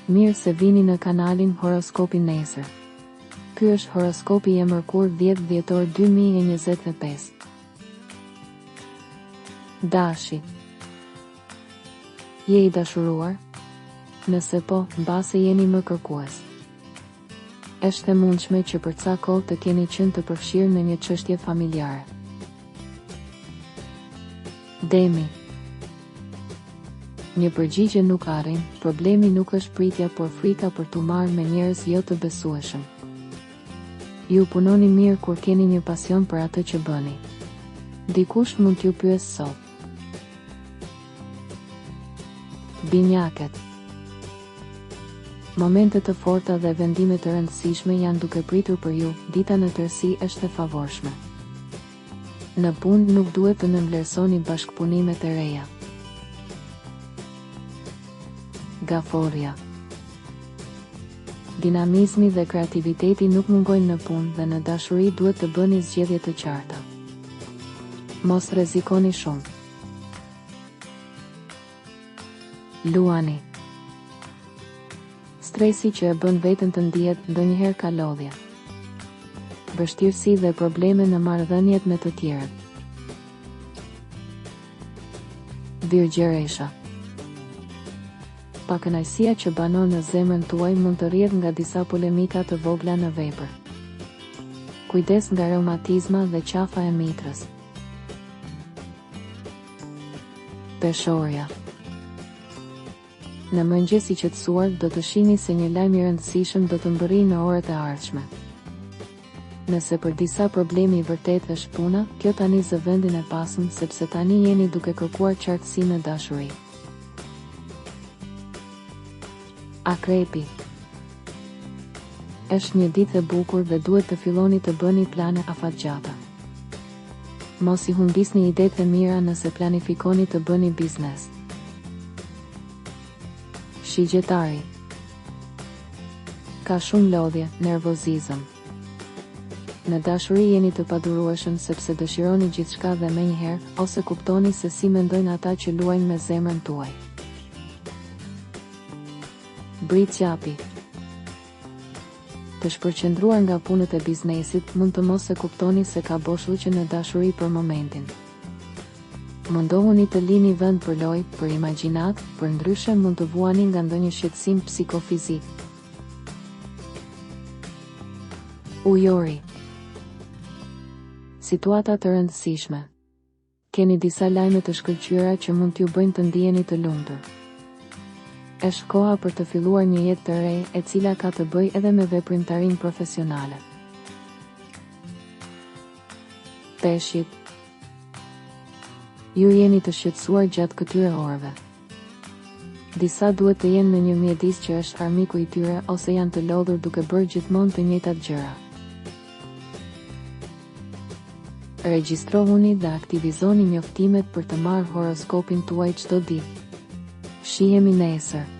Mirë se vini në kanalin Horoskopi Nesër. Ky është horoskopi i mërkur 10 dhjetor 2025. Dashi. Je i dashuruar? Nëse po, mbase jeni më kërkues. Është e mundshme që për ca kohë të keni qenë të përfshirë në një çështje familjare. Demi. Një përgjigje nuk arrin, problemi nuk është pritja por frika për t'u marrë me njerëz jo të besueshëm. Ju punoni mirë kur keni një pasion për atë që bëni. Dikush mund t'ju pyes sot. Binjakët. Momente të forta dhe vendime të rëndësishme janë duke pritur për ju, dita në tërësi është e favorshme. Në punë nuk duhet të nënvlerësoni bashkëpunimet e reja. Gaforja. Dinamizmi dhe kreativiteti nuk mungojnë në punë dhe në dashuri duhet të bëni zgjedhje të qarta. Mos rrezikoni shumë. Luani. Stresi që e bën veten të ndihet ndonjëherë ka lodhje. Vështirësi dhe probleme në marrëdhëniet me të tjerët. Virgjëresha. Pakënaqësia që banon në zemrën tuaj mund të rrjedhë nga disa polemika të vogla në vepër. Kujdes nga reumatizma dhe qafa e mitrës. Peshorja. Në mëngjes i qetësuar do të shihni se një lajm i rëndësishëm do të mbërrijë në orët e ardhshme. Nëse për disa problemi i vërtet është puna, kjo tani zë vendin e pasëm sepse tani jeni duke kërkuar qartësi në dashuri. Akrepi. Është një ditë e bukur dhe duhet të filloni të bëni plane afatgjata. Mos i humbisni idetë e mira nëse planifikoni të bëni biznes. Shigjetari. Ka shumë lodhje, nervozizëm. Në dashuri jeni të padurueshëm sepse dëshironi gjithçka dhe menjëherë, ose kuptoni se si mendojnë ata që luajnë me zemrën tuaj. Britqapi. Të shpërqendruar nga punët e biznesit, mund të mos e kuptoni se ka boshllëqe në dashuri për momentin. Mundohuni të lini vend për lojë, për imagjinat, për ndryshe mund të vuani nga ndonjë shqetësim psikofizik. Ujori. Situata të rëndësishme. Keni disa lajme të shkëlqyera që mund t'ju bëjnë të ndiheni të lumtur. Është koha për të filluar një jetë të re, e cila ka të bëjë edhe me veprimtarinë profesionale. Peshqit. Ju jeni të shqetësuar gjatë këtyre orëve. Disa duhet të jenë në një mjedis që është armiku i tyre ose janë të lodhur duke bërë gjithmonë të njëjtat gjëra. Regjistrohuni dhe aktivizoni njoftimet për të marrë horoskopin tuaj çdo ditë. Shihemi nesër.